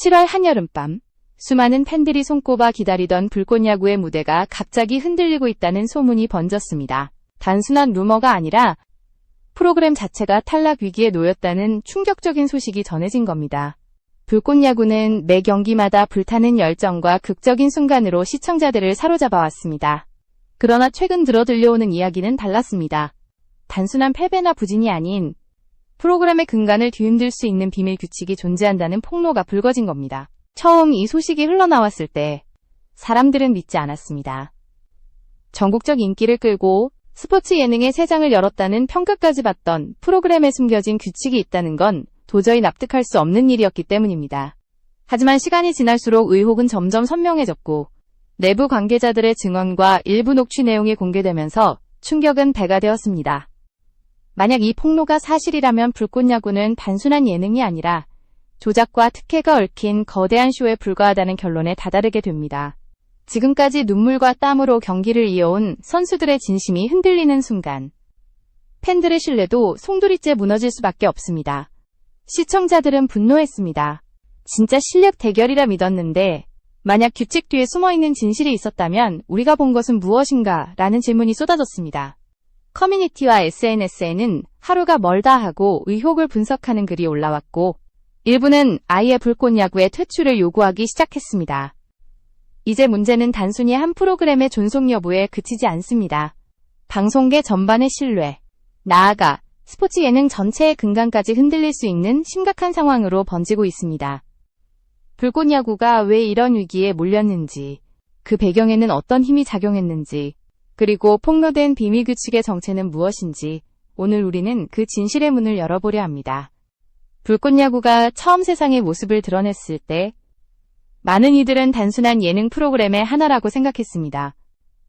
7월 한여름밤, 수많은 팬들이 손꼽아 기다리던 불꽃야구의 무대가 갑자기 흔들리고 있다는 소문이 번졌습니다. 단순한 루머가 아니라 프로그램 자체가 탈락 위기에 놓였다는 충격적인 소식이 전해진 겁니다. 불꽃야구는 매 경기마다 불타는 열정과 극적인 순간으로 시청자들을 사로잡아왔습니다. 그러나 최근 들어 들려오는 이야기는 달랐습니다. 단순한 패배나 부진이 아닌 프로그램의 근간을 뒤흔들 수 있는 비밀 규칙이 존재한다는 폭로가 불거진 겁니다. 처음 이 소식이 흘러나왔을 때 사람들은 믿지 않았습니다. 전국적 인기를 끌고 스포츠 예능의 세상을 열었다는 평가까지 받던 프로그램에 숨겨진 규칙이 있다는 건 도저히 납득할 수 없는 일이었기 때문입니다. 하지만 시간이 지날수록 의혹은 점점 선명해졌고 내부 관계자들의 증언과 일부 녹취 내용이 공개되면서 충격은 배가 되었습니다. 만약 이 폭로가 사실이라면 불꽃야구는 단순한 예능이 아니라 조작과 특혜가 얽힌 거대한 쇼에 불과하다는 결론에 다다르게 됩니다. 지금까지 눈물과 땀으로 경기를 이어온 선수들의 진심이 흔들리는 순간, 팬들의 신뢰도 송두리째 무너질 수밖에 없습니다. 시청자들은 분노했습니다. 진짜 실력 대결이라 믿었는데 만약 규칙 뒤에 숨어있는 진실이 있었다면 우리가 본 것은 무엇인가? 라는 질문이 쏟아졌습니다. 커뮤니티와 SNS에는 하루가 멀다 하고 의혹을 분석하는 글이 올라왔고 일부는 아예 불꽃야구의 퇴출을 요구하기 시작했습니다. 이제 문제는 단순히 한 프로그램의 존속 여부에 그치지 않습니다. 방송계 전반의 신뢰, 나아가 스포츠 예능 전체의 근간까지 흔들릴 수 있는 심각한 상황으로 번지고 있습니다. 불꽃야구가 왜 이런 위기에 몰렸는지, 그 배경에는 어떤 힘이 작용했는지, 그리고 폭로된 비밀 규칙의 정체는 무엇인지 오늘 우리는 그 진실의 문을 열어보려 합니다. 불꽃야구가 처음 세상의 모습을 드러냈을 때 많은 이들은 단순한 예능 프로그램의 하나라고 생각했습니다.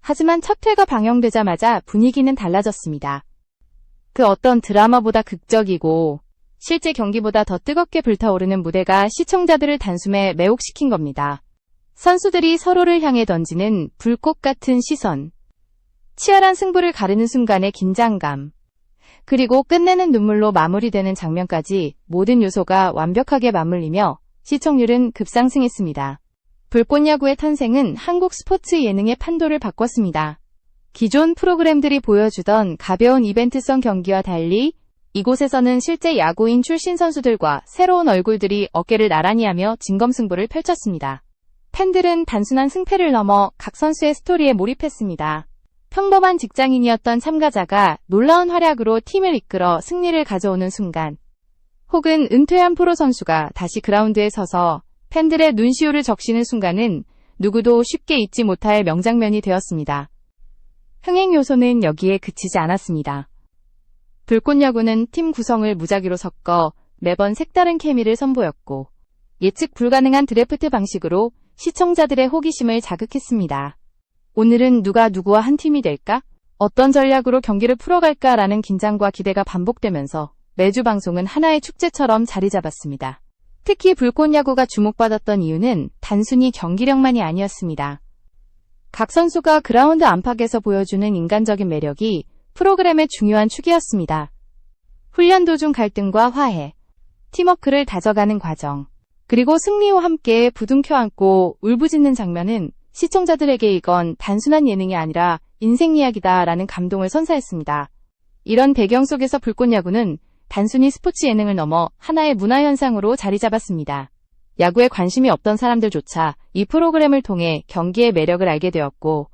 하지만 첫 회가 방영되자마자 분위기는 달라졌습니다. 그 어떤 드라마보다 극적이고 실제 경기보다 더 뜨겁게 불타오르는 무대가 시청자들을 단숨에 매혹시킨 겁니다. 선수들이 서로를 향해 던지는 불꽃 같은 시선, 치열한 승부를 가르는 순간의 긴장감, 그리고 끝내는 눈물로 마무리되는 장면까지 모든 요소가 완벽하게 맞물리며 시청률은 급상승했습니다. 불꽃야구의 탄생은 한국 스포츠 예능의 판도를 바꿨습니다. 기존 프로그램들이 보여주던 가벼운 이벤트성 경기와 달리 이곳에서는 실제 야구인 출신 선수들과 새로운 얼굴들이 어깨를 나란히 하며 진검승부를 펼쳤습니다. 팬들은 단순한 승패를 넘어 각 선수의 스토리에 몰입했습니다. 평범한 직장인이었던 참가자가 놀라운 활약으로 팀을 이끌어 승리를 가져오는 순간, 혹은 은퇴한 프로 선수가 다시 그라운드에 서서 팬들의 눈시울을 적시는 순간은 누구도 쉽게 잊지 못할 명장면이 되었습니다. 흥행 요소는 여기에 그치지 않았습니다. 불꽃야구는 팀 구성을 무작위로 섞어 매번 색다른 케미를 선보였고 예측 불가능한 드래프트 방식으로 시청자들의 호기심을 자극했습니다. 오늘은 누가 누구와 한 팀이 될까? 어떤 전략으로 경기를 풀어갈까라는 긴장과 기대가 반복되면서 매주 방송은 하나의 축제처럼 자리 잡았습니다. 특히 불꽃야구가 주목받았던 이유는 단순히 경기력만이 아니었습니다. 각 선수가 그라운드 안팎에서 보여주는 인간적인 매력이 프로그램의 중요한 축이었습니다. 훈련 도중 갈등과 화해, 팀워크를 다져가는 과정, 그리고 승리와 함께 부둥켜 안고 울부짖는 장면은 시청자들에게 이건 단순한 예능이 아니라 인생 이야기다라는 감동을 선사했습니다. 이런 배경 속에서 불꽃야구는 단순히 스포츠 예능을 넘어 하나의 문화현상으로 자리 잡았습니다. 야구에 관심이 없던 사람들조차 이 프로그램을 통해 경기의 매력을 알게 되었고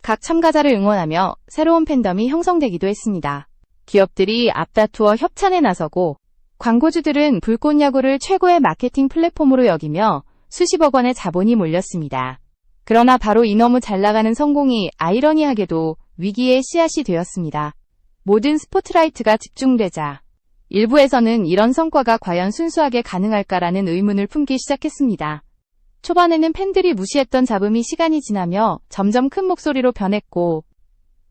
각 참가자를 응원하며 새로운 팬덤이 형성되기도 했습니다. 기업들이 앞다투어 협찬에 나서고 광고주들은 불꽃야구를 최고의 마케팅 플랫폼으로 여기며 수십억 원의 자본이 몰렸습니다. 그러나 바로 이 너무 잘 나가는 성공이 아이러니하게도 위기의 씨앗이 되었습니다. 모든 스포트라이트가 집중되자 일부에서는 이런 성과가 과연 순수하게 가능할까라는 의문을 품기 시작했습니다. 초반에는 팬들이 무시했던 잡음이 시간이 지나며 점점 큰 목소리로 변했고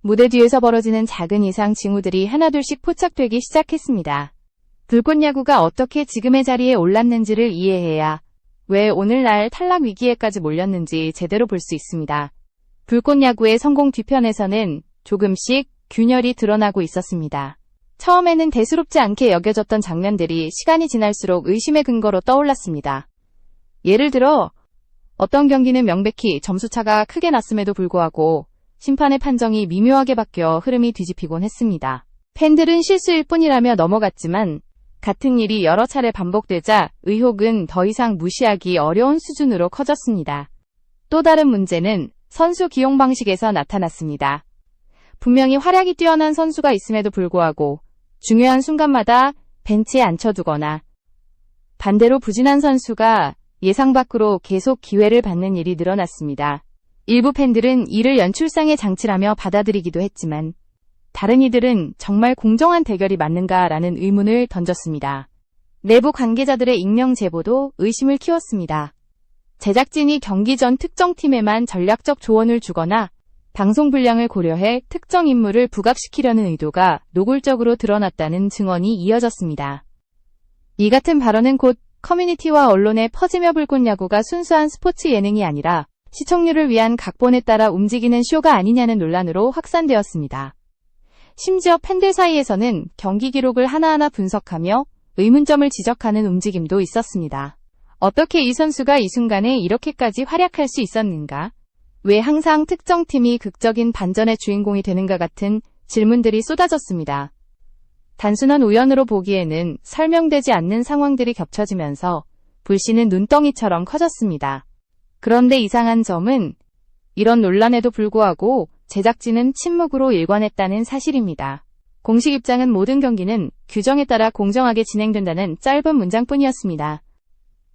무대 뒤에서 벌어지는 작은 이상 징후들이 하나둘씩 포착되기 시작했습니다. 불꽃야구가 어떻게 지금의 자리에 올랐는지를 이해해야 왜 오늘날 탈락 위기에까지 몰렸는지 제대로 볼 수 있습니다. 불꽃야구의 성공 뒤편에서는 조금씩 균열이 드러나고 있었습니다. 처음에는 대수롭지 않게 여겨졌던 장면들이 시간이 지날수록 의심의 근거로 떠올랐습니다. 예를 들어 어떤 경기는 명백히 점수차가 크게 났음에도 불구하고 심판의 판정이 미묘하게 바뀌어 흐름이 뒤집히곤 했습니다. 팬들은 실수일 뿐이라며 넘어갔지만 같은 일이 여러 차례 반복되자 의혹은 더 이상 무시하기 어려운 수준으로 커졌습니다. 또 다른 문제는 선수 기용 방식에서 나타났습니다. 분명히 활약이 뛰어난 선수가 있음에도 불구하고 중요한 순간마다 벤치에 앉혀두거나 반대로 부진한 선수가 예상 밖으로 계속 기회를 받는 일이 늘어났습니다. 일부 팬들은 이를 연출상의 장치라며 받아들이기도 했지만 다른 이들은 정말 공정한 대결이 맞는가라는 의문을 던졌습니다. 내부 관계자들의 익명 제보도 의심을 키웠습니다. 제작진이 경기 전 특정 팀에만 전략적 조언을 주거나 방송 분량을 고려해 특정 인물을 부각시키려는 의도가 노골적으로 드러났다는 증언이 이어졌습니다. 이 같은 발언은 곧 커뮤니티와 언론에 퍼지며 불꽃 야구가 순수한 스포츠 예능이 아니라 시청률을 위한 각본에 따라 움직이는 쇼가 아니냐는 논란으로 확산되었습니다. 심지어 팬들 사이에서는 경기 기록을 하나하나 분석하며 의문점을 지적하는 움직임도 있었습니다. 어떻게 이 선수가 이 순간에 이렇게까지 활약할 수 있었는가? 왜 항상 특정 팀이 극적인 반전의 주인공이 되는가 같은 질문들이 쏟아졌습니다. 단순한 우연으로 보기에는 설명되지 않는 상황들이 겹쳐지면서 불씨는 눈덩이처럼 커졌습니다. 그런데 이상한 점은 이런 논란에도 불구하고 제작진은 침묵으로 일관했다는 사실입니다. 공식 입장은 모든 경기는 규정에 따라 공정하게 진행된다는 짧은 문장뿐이었습니다.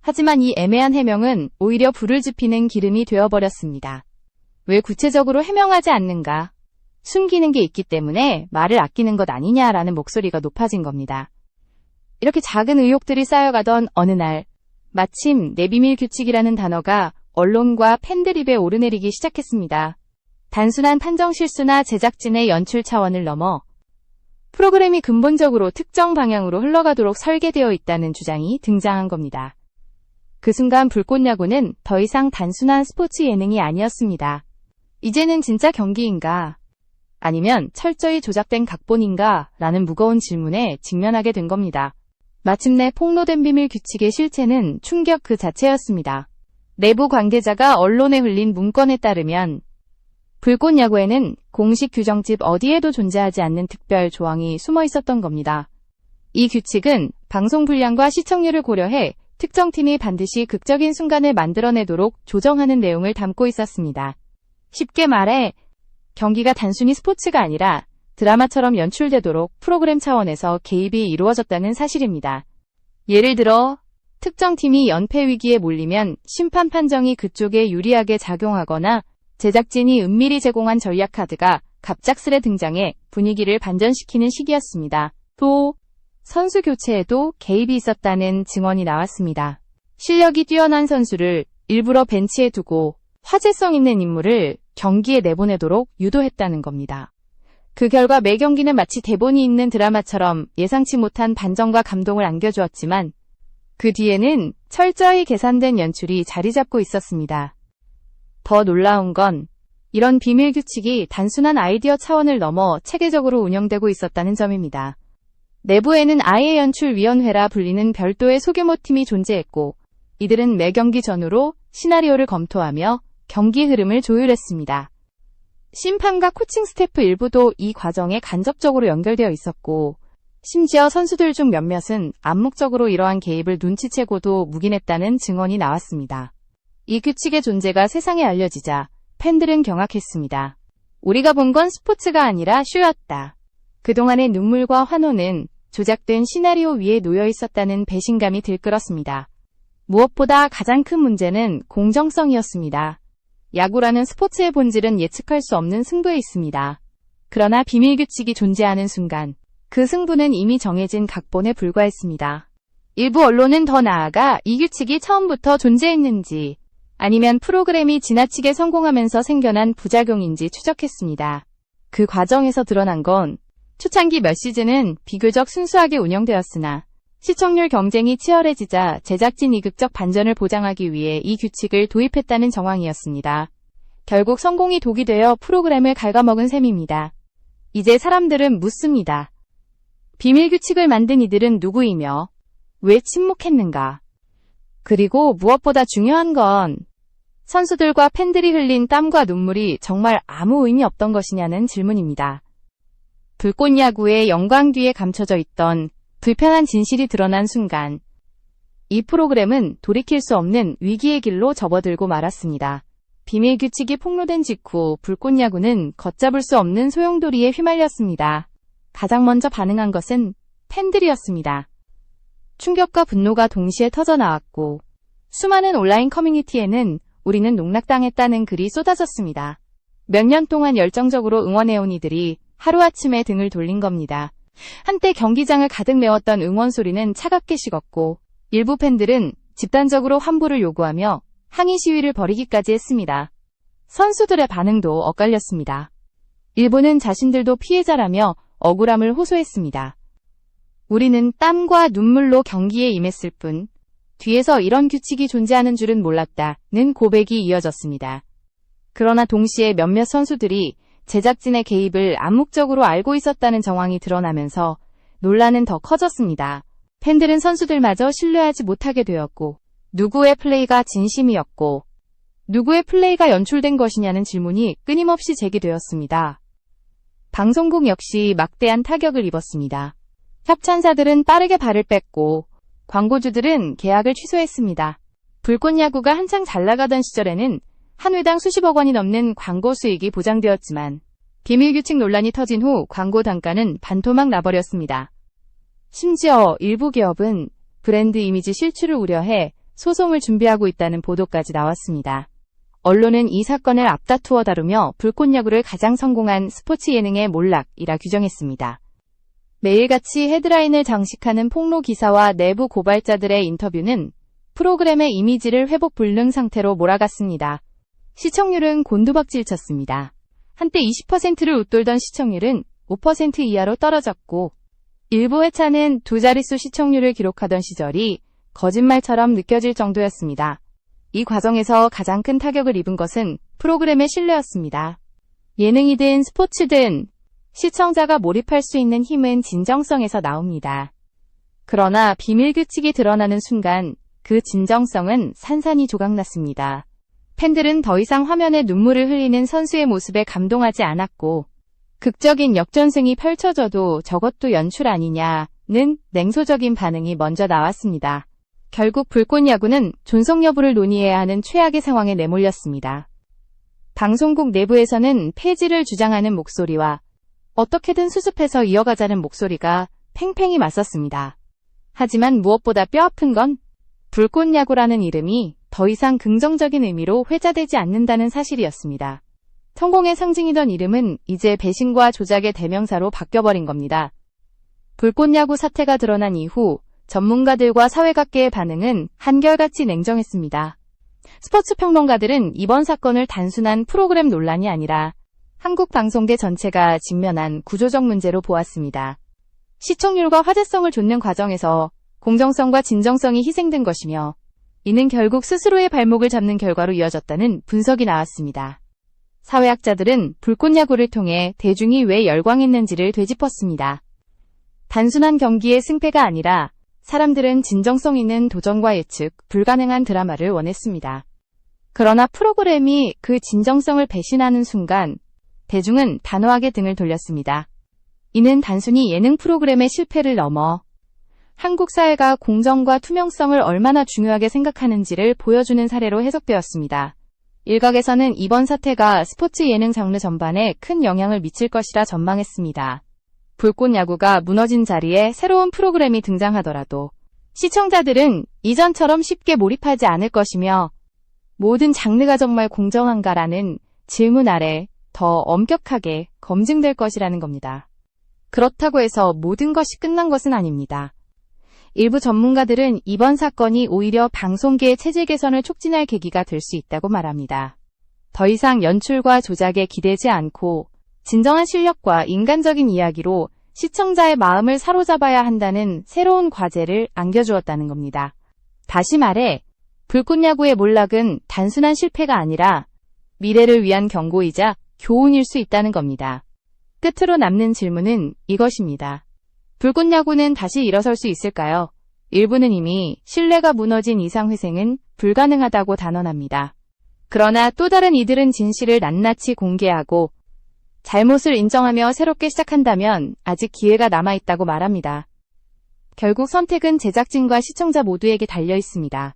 하지만 이 애매한 해명은 오히려 불을 지피는 기름이 되어버렸습니다. 왜 구체적으로 해명하지 않는가? 숨기는 게 있기 때문에 말을 아끼는 것 아니냐라는 목소리가 높아진 겁니다. 이렇게 작은 의혹들이 쌓여가던 어느 날 마침 내비밀 규칙이라는 단어가 언론과 팬들 입에 오르내리기 시작했습니다. 단순한 판정 실수나 제작진의 연출 차원을 넘어 프로그램이 근본적으로 특정 방향으로 흘러가도록 설계되어 있다는 주장이 등장한 겁니다. 그 순간 불꽃야구는 더 이상 단순한 스포츠 예능이 아니었습니다. 이제는 진짜 경기인가? 아니면 철저히 조작된 각본인가? 라는 무거운 질문에 직면하게 된 겁니다. 마침내 폭로된 비밀 규칙의 실체는 충격 그 자체였습니다. 내부 관계자가 언론에 흘린 문건에 따르면 불꽃야구에는 공식 규정집 어디에도 존재하지 않는 특별 조항이 숨어 있었던 겁니다. 이 규칙은 방송 분량과 시청률을 고려해 특정 팀이 반드시 극적인 순간을 만들어내도록 조정하는 내용을 담고 있었습니다. 쉽게 말해 경기가 단순히 스포츠가 아니라 드라마처럼 연출되도록 프로그램 차원에서 개입이 이루어졌다는 사실입니다. 예를 들어 특정 팀이 연패 위기에 몰리면 심판 판정이 그쪽에 유리하게 작용하거나 제작진이 은밀히 제공한 전략 카드가 갑작스레 등장해 분위기를 반전시키는 시기였습니다. 또 선수 교체에도 개입이 있었다는 증언이 나왔습니다. 실력이 뛰어난 선수를 일부러 벤치에 두고 화제성 있는 인물을 경기에 내보내도록 유도했다는 겁니다. 그 결과 매 경기는 마치 대본이 있는 드라마처럼 예상치 못한 반전과 감동을 안겨주었지만 그 뒤에는 철저히 계산된 연출이 자리 잡고 있었습니다. 더 놀라운 건 이런 비밀 규칙이 단순한 아이디어 차원을 넘어 체계적으로 운영되고 있었다는 점입니다. 내부에는 아예 연출위원회라 불리는 별도의 소규모 팀이 존재했고 이들은 매 경기 전후로 시나리오를 검토하며 경기 흐름을 조율했습니다. 심판과 코칭 스태프 일부도 이 과정에 간접적으로 연결되어 있었고 심지어 선수들 중 몇몇은 암묵적으로 이러한 개입을 눈치채고도 묵인했다는 증언이 나왔습니다. 이 규칙의 존재가 세상에 알려지자 팬들은 경악했습니다. 우리가 본 건 스포츠가 아니라 쇼였다. 그동안의 눈물과 환호는 조작된 시나리오 위에 놓여 있었다는 배신감이 들끓었습니다. 무엇보다 가장 큰 문제는 공정성이었습니다. 야구라는 스포츠의 본질은 예측할 수 없는 승부에 있습니다. 그러나 비밀 규칙이 존재하는 순간 그 승부는 이미 정해진 각본에 불과했습니다. 일부 언론은 더 나아가 이 규칙이 처음부터 존재했는지 아니면 프로그램이 지나치게 성공하면서 생겨난 부작용인지 추적했습니다. 그 과정에서 드러난 건 초창기 몇 시즌은 비교적 순수하게 운영되었으나 시청률 경쟁이 치열해지자 제작진 이극적 반전을 보장하기 위해 이 규칙을 도입했다는 정황이었습니다. 결국 성공이 독이 되어 프로그램을 갉아먹은 셈입니다. 이제 사람들은 묻습니다. 비밀 규칙을 만든 이들은 누구이며 왜 침묵했는가? 그리고 무엇보다 중요한 건 선수들과 팬들이 흘린 땀과 눈물이 정말 아무 의미 없던 것이냐는 질문입니다. 불꽃 야구의 영광 뒤에 감춰져 있던 불편한 진실이 드러난 순간, 이 프로그램은 돌이킬 수 없는 위기의 길로 접어들고 말았습니다. 비밀 규칙이 폭로된 직후 불꽃 야구는 걷잡을 수 없는 소용돌이에 휘말렸습니다. 가장 먼저 반응한 것은 팬들이었습니다. 충격과 분노가 동시에 터져나왔고, 수많은 온라인 커뮤니티에는 우리는 농락당했다는 글이 쏟아졌습니다. 몇 년 동안 열정적으로 응원해온 이들이 하루아침에 등을 돌린 겁니다. 한때 경기장을 가득 메웠던 응원 소리는 차갑게 식었고, 일부 팬들은 집단적으로 환불을 요구하며 항의 시위를 벌이기까지 했습니다. 선수들의 반응도 엇갈렸습니다. 일부는 자신들도 피해자라며 억울함을 호소했습니다. 우리는 땀과 눈물로 경기에 임했을 뿐, 뒤에서 이런 규칙이 존재하는 줄은 몰랐다는 고백이 이어졌습니다. 그러나 동시에 몇몇 선수들이 제작진의 개입을 암묵적으로 알고 있었다는 정황이 드러나면서 논란은 더 커졌습니다. 팬들은 선수들마저 신뢰하지 못하게 되었고, 누구의 플레이가 진심이었고, 누구의 플레이가 연출된 것이냐는 질문이 끊임없이 제기되었습니다. 방송국 역시 막대한 타격을 입었습니다. 협찬사들은 빠르게 발을 뺐고, 광고주들은 계약을 취소했습니다. 불꽃 야구가 한창 잘 나가던 시절에는 한 회당 수십억 원이 넘는 광고 수익이 보장되었지만, 비밀규칙 논란이 터진 후 광고 단가는 반토막 나버렸습니다. 심지어 일부 기업은 브랜드 이미지 실추를 우려해 소송을 준비하고 있다는 보도까지 나왔습니다. 언론은 이 사건을 앞다투어 다루며 불꽃 야구를 가장 성공한 스포츠 예능의 몰락이라 규정했습니다. 매일같이 헤드라인을 장식하는 폭로 기사와 내부 고발자들의 인터뷰는 프로그램의 이미지를 회복 불능 상태로 몰아갔습니다. 시청률은 곤두박질 쳤습니다. 한때 20%를 웃돌던 시청률은 5% 이하로 떨어졌고, 일부 회차는 두 자릿수 시청률을 기록하던 시절이 거짓말처럼 느껴질 정도였습니다. 이 과정에서 가장 큰 타격을 입은 것은 프로그램의 신뢰였습니다. 예능이든 스포츠든 시청자가 몰입할 수 있는 힘은 진정성에서 나옵니다. 그러나 비밀 규칙이 드러나는 순간 그 진정성은 산산이 조각났습니다. 팬들은 더 이상 화면에 눈물을 흘리는 선수의 모습에 감동하지 않았고, 극적인 역전승이 펼쳐져도 저것도 연출 아니냐는 냉소적인 반응이 먼저 나왔습니다. 결국 불꽃 야구는 존속 여부를 논의해야 하는 최악의 상황에 내몰렸습니다. 방송국 내부에서는 폐지를 주장하는 목소리와 어떻게든 수습해서 이어가자는 목소리가 팽팽히 맞섰습니다. 하지만 무엇보다 뼈아픈 건 불꽃 야구라는 이름이 더 이상 긍정적인 의미로 회자되지 않는다는 사실이었습니다. 성공의 상징이던 이름은 이제 배신과 조작의 대명사로 바뀌어버린 겁니다. 불꽃 야구 사태가 드러난 이후 전문가들과 사회각계의 반응은 한결같이 냉정했습니다. 스포츠 평론가들은 이번 사건을 단순한 프로그램 논란이 아니라 한국 방송계 전체가 직면한 구조적 문제로 보았습니다. 시청률과 화제성을 좇는 과정에서 공정성과 진정성이 희생된 것이며, 이는 결국 스스로의 발목을 잡는 결과로 이어졌다는 분석이 나왔습니다. 사회학자들은 불꽃 야구를 통해 대중이 왜 열광했는지를 되짚었습니다. 단순한 경기의 승패가 아니라 사람들은 진정성 있는 도전과 예측 불가능한 드라마를 원했습니다. 그러나 프로그램이 그 진정성을 배신하는 순간 대중은 단호하게 등을 돌렸습니다. 이는 단순히 예능 프로그램의 실패를 넘어 한국 사회가 공정과 투명성을 얼마나 중요하게 생각하는지를 보여주는 사례로 해석되었습니다. 일각에서는 이번 사태가 스포츠 예능 장르 전반에 큰 영향을 미칠 것이라 전망했습니다. 불꽃 야구가 무너진 자리에 새로운 프로그램이 등장하더라도 시청자들은 이전처럼 쉽게 몰입하지 않을 것이며, 모든 장르가 정말 공정한가라는 질문 아래 더 엄격하게 검증될 것이라는 겁니다. 그렇다고 해서 모든 것이 끝난 것은 아닙니다. 일부 전문가들은 이번 사건이 오히려 방송계의 체질 개선을 촉진할 계기가 될 수 있다고 말합니다. 더 이상 연출과 조작에 기대지 않고 진정한 실력과 인간적인 이야기로 시청자의 마음을 사로잡아야 한다는 새로운 과제를 안겨주었다는 겁니다. 다시 말해, 불꽃 야구의 몰락은 단순한 실패가 아니라 미래를 위한 경고이자 교훈일 수 있다는 겁니다. 끝으로 남는 질문은 이것입니다. 불꽃 야구는 다시 일어설 수 있을까요? 일부는 이미 신뢰가 무너진 이상 회생은 불가능하다고 단언합니다. 그러나 또 다른 이들은 진실을 낱낱이 공개하고 잘못을 인정하며 새롭게 시작한다면 아직 기회가 남아있다고 말합니다. 결국 선택은 제작진과 시청자 모두에게 달려 있습니다.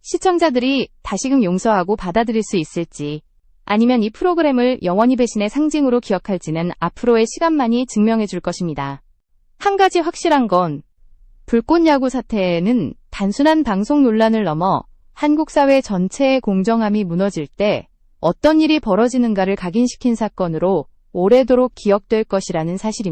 시청자들이 다시금 용서하고 받아들일 수 있을지, 아니면 이 프로그램을 영원히 배신의 상징으로 기억할지는 앞으로의 시간만이 증명해 줄 것입니다. 한 가지 확실한 건 불꽃야구 사태는 단순한 방송 논란을 넘어 한국 사회 전체의 공정함이 무너질 때 어떤 일이 벌어지는가를 각인시킨 사건으로 오래도록 기억될 것이라는 사실입니다.